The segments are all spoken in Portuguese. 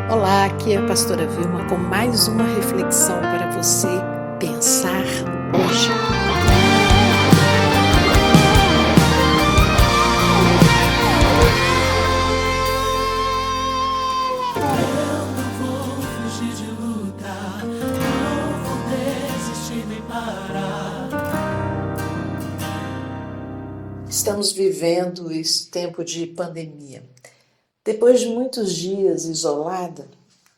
Olá, aqui é a pastora Vilma com mais uma reflexão para você pensar hoje. Eu não vou fugir de lutar, não vou desistir nem parar. Estamos vivendo esse tempo de pandemia. Depois de muitos dias isolada,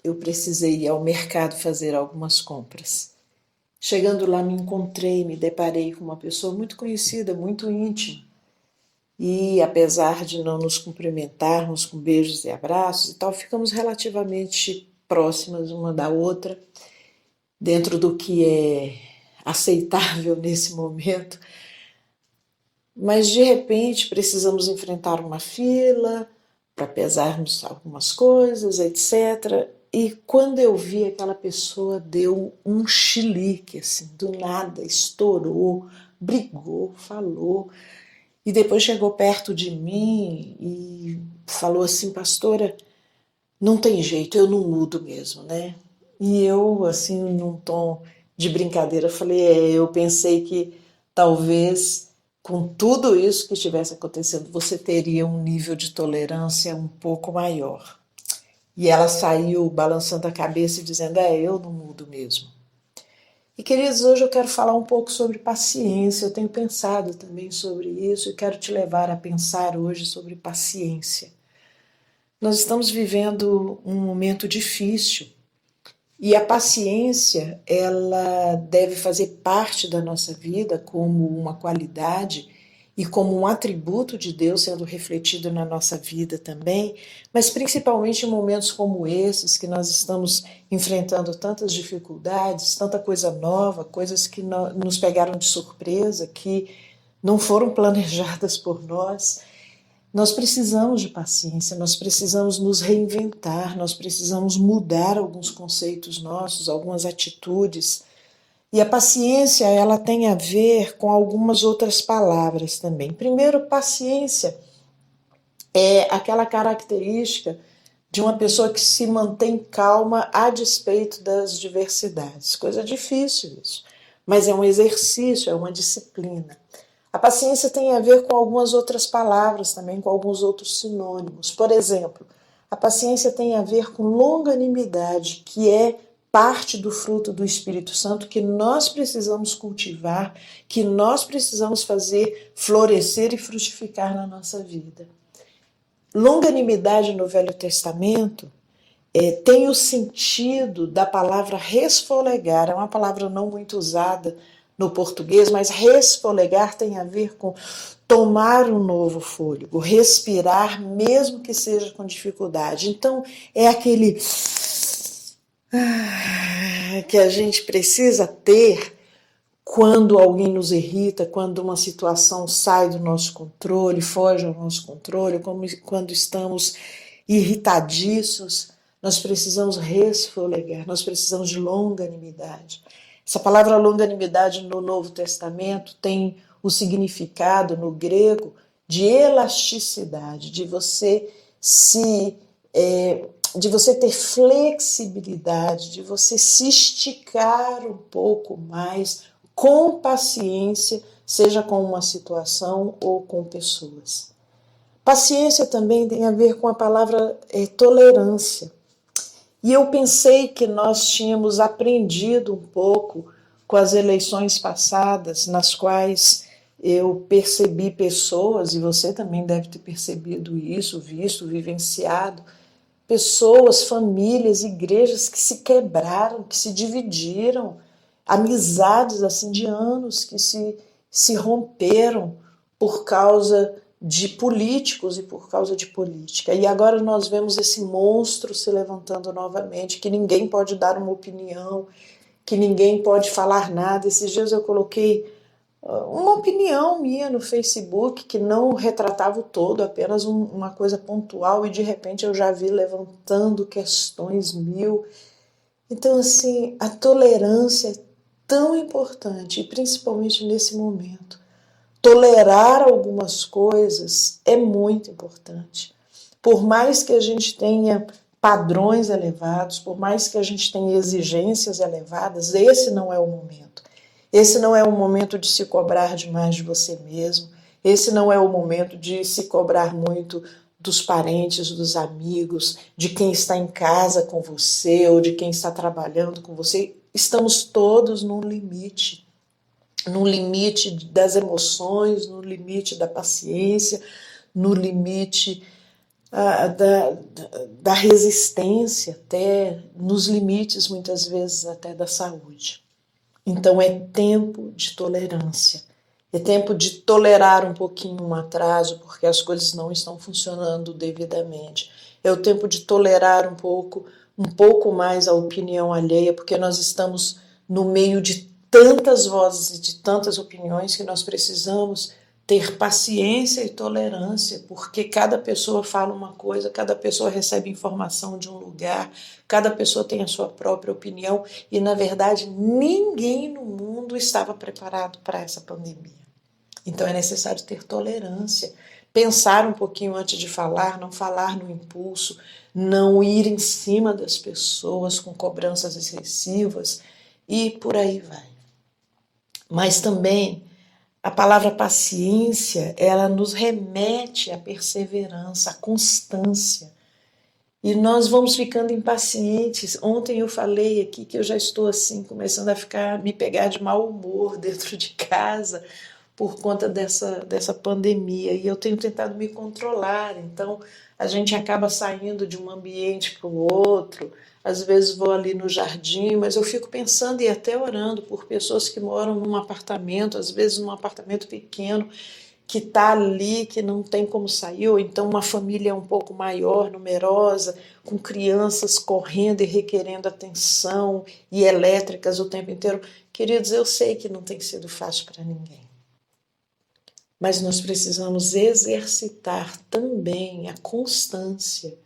eu precisei ir ao mercado fazer algumas compras. Chegando lá, me deparei com uma pessoa muito conhecida, muito íntima. E apesar de não nos cumprimentarmos com beijos e abraços e tal, ficamos relativamente próximas uma da outra, dentro do que é aceitável nesse momento. Mas de repente precisamos enfrentar uma fila para pesarmos algumas coisas, etc. E quando eu vi, aquela pessoa deu um chilique, assim, do nada, estourou, brigou, falou. E depois chegou perto de mim e falou assim: pastora, não tem jeito, eu não mudo mesmo, né? E eu, assim, num tom de brincadeira, falei: eu pensei que talvez com tudo isso que estivesse acontecendo, você teria um nível de tolerância um pouco maior. E ela saiu balançando a cabeça e dizendo: eu não mudo mesmo. E, queridos, hoje eu quero falar um pouco sobre paciência. Eu tenho pensado também sobre isso e quero te levar a pensar hoje sobre paciência. Nós estamos vivendo um momento difícil e a paciência, ela deve fazer parte da nossa vida como uma qualidade e como um atributo de Deus sendo refletido na nossa vida também, mas principalmente em momentos como esses, que nós estamos enfrentando tantas dificuldades, tanta coisa nova, coisas que nos pegaram de surpresa, que não foram planejadas por nós. Nós precisamos de paciência, nós precisamos nos reinventar, nós precisamos mudar alguns conceitos nossos, algumas atitudes. E a paciência, ela tem a ver com algumas outras palavras também. Primeiro, paciência é aquela característica de uma pessoa que se mantém calma a despeito das diversidades. Coisa difícil isso, mas é um exercício, é uma disciplina. A paciência tem a ver com algumas outras palavras também, com alguns outros sinônimos. Por exemplo, a paciência tem a ver com longanimidade, que é parte do fruto do Espírito Santo que nós precisamos cultivar, que nós precisamos fazer florescer e frutificar na nossa vida. Longanimidade no Velho Testamento tem o sentido da palavra resfolegar, é uma palavra não muito usada no português, mas resfolegar tem a ver com tomar um novo fôlego, respirar, mesmo que seja com dificuldade. Então, é aquele que a gente precisa ter quando alguém nos irrita, quando uma situação sai do nosso controle, foge ao nosso controle, como quando estamos irritadiços, nós precisamos resfolegar, nós precisamos de longanimidade. Essa palavra longanimidade no Novo Testamento tem o significado no grego de elasticidade, de você de você ter flexibilidade, de você se esticar um pouco mais com paciência, seja com uma situação ou com pessoas. Paciência também tem a ver com a palavra tolerância. E eu pensei que nós tínhamos aprendido um pouco com as eleições passadas, nas quais eu percebi pessoas, e você também deve ter percebido isso, visto, vivenciado, pessoas, famílias, igrejas que se quebraram, que se dividiram, amizades assim de anos que se romperam por causa de políticos e por causa de política. E agora nós vemos esse monstro se levantando novamente, que ninguém pode dar uma opinião, que ninguém pode falar nada. Esses dias eu coloquei uma opinião minha no Facebook que não retratava o todo, apenas uma coisa pontual, e de repente eu já vi levantando questões mil. Então, assim, a tolerância é tão importante, e principalmente nesse momento. Tolerar algumas coisas é muito importante. Por mais que a gente tenha padrões elevados, por mais que a gente tenha exigências elevadas, esse não é o momento. Esse não é o momento de se cobrar demais de você mesmo. Esse não é o momento de se cobrar muito dos parentes, dos amigos, de quem está em casa com você ou de quem está trabalhando com você. Estamos todos num limite das emoções, no limite da paciência, no limite da resistência, até nos limites, muitas vezes, até da saúde. Então é tempo de tolerância, é tempo de tolerar um pouquinho um atraso, porque as coisas não estão funcionando devidamente. É o tempo de tolerar um pouco mais a opinião alheia, porque nós estamos no meio de tantas vozes e de tantas opiniões que nós precisamos ter paciência e tolerância, porque cada pessoa fala uma coisa, cada pessoa recebe informação de um lugar, cada pessoa tem a sua própria opinião e, na verdade, ninguém no mundo estava preparado para essa pandemia. Então é necessário ter tolerância, pensar um pouquinho antes de falar, não falar no impulso, não ir em cima das pessoas com cobranças excessivas e por aí vai. Mas também a palavra paciência, ela nos remete à perseverança, à constância. E nós vamos ficando impacientes. Ontem eu falei aqui que eu já estou assim, começando a me pegar de mau humor dentro de casa por conta dessa pandemia. E eu tenho tentado me controlar. Então, a gente acaba saindo de um ambiente para o outro. Às vezes vou ali no jardim, mas eu fico pensando e até orando por pessoas que moram num apartamento, às vezes num apartamento pequeno, que está ali, que não tem como sair, ou então uma família um pouco maior, numerosa, com crianças correndo e requerendo atenção e elétricas o tempo inteiro. Queridos, eu sei que não tem sido fácil para ninguém. Mas nós precisamos exercitar também a constância.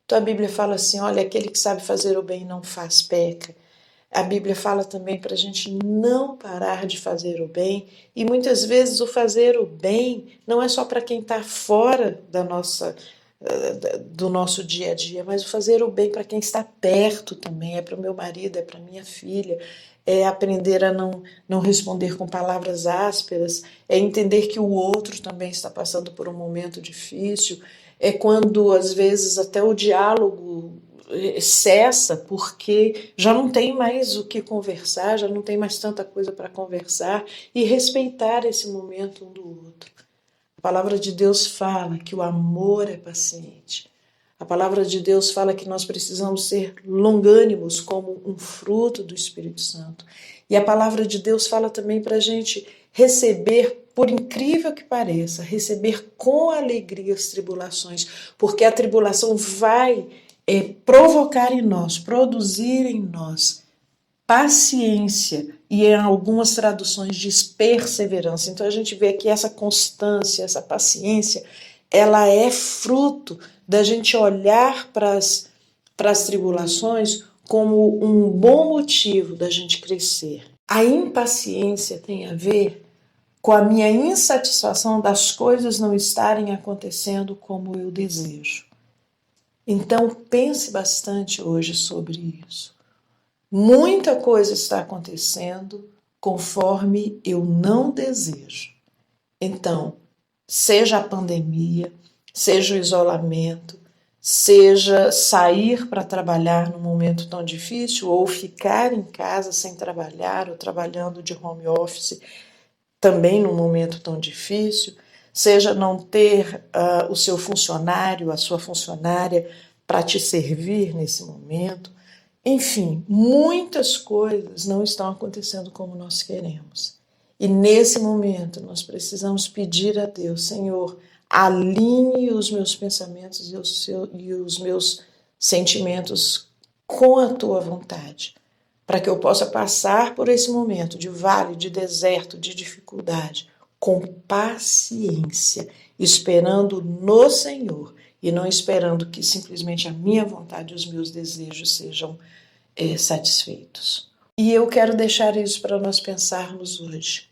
Então a Bíblia fala assim, olha, aquele que sabe fazer o bem não faz, peca. A Bíblia fala também para a gente não parar de fazer o bem, e muitas vezes o fazer o bem não é só para quem está fora do nosso dia a dia, mas o fazer o bem para quem está perto também, é para o meu marido, é para minha filha, é aprender a não responder com palavras ásperas, é entender que o outro também está passando por um momento difícil, é quando às vezes até o diálogo cessa porque já não tem mais o que conversar, já não tem mais tanta coisa para conversar e respeitar esse momento um do outro. A palavra de Deus fala que o amor é paciente. A palavra de Deus fala que nós precisamos ser longânimos como um fruto do Espírito Santo. E a palavra de Deus fala também para a gente receber, por incrível que pareça, receber com alegria as tribulações, porque a tribulação vai provocar em nós, produzir em nós paciência e em algumas traduções diz perseverança. Então a gente vê que essa constância, essa paciência, ela é fruto da gente olhar para as tribulações como um bom motivo da gente crescer. A impaciência tem a ver com a minha insatisfação das coisas não estarem acontecendo como eu desejo. Então pense bastante hoje sobre isso. Muita coisa está acontecendo conforme eu não desejo. Então, seja a pandemia, seja o isolamento, seja sair para trabalhar num momento tão difícil ou ficar em casa sem trabalhar ou trabalhando de home office também num momento tão difícil, seja não ter o seu funcionário, a sua funcionária para te servir nesse momento. Enfim, muitas coisas não estão acontecendo como nós queremos. E nesse momento nós precisamos pedir a Deus, Senhor, alinhe os meus pensamentos e os meus sentimentos com a Tua vontade, para que eu possa passar por esse momento de vale, de deserto, de dificuldade, com paciência, esperando no Senhor e não esperando que simplesmente a minha vontade e os meus desejos sejam satisfeitos. E eu quero deixar isso para nós pensarmos hoje.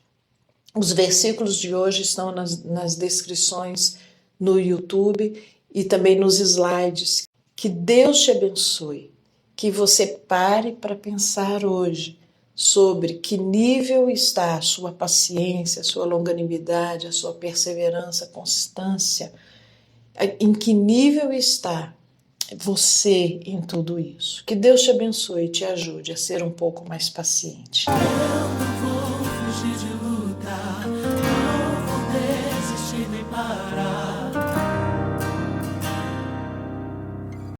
Os versículos de hoje estão nas descrições no YouTube e também nos slides Que Deus te abençoe, que você pare para pensar hoje sobre que nível está a sua paciência, a sua longanimidade, a sua perseverança, constância, em que nível está você em tudo isso. Que Deus te abençoe e te ajude a ser um pouco mais paciente.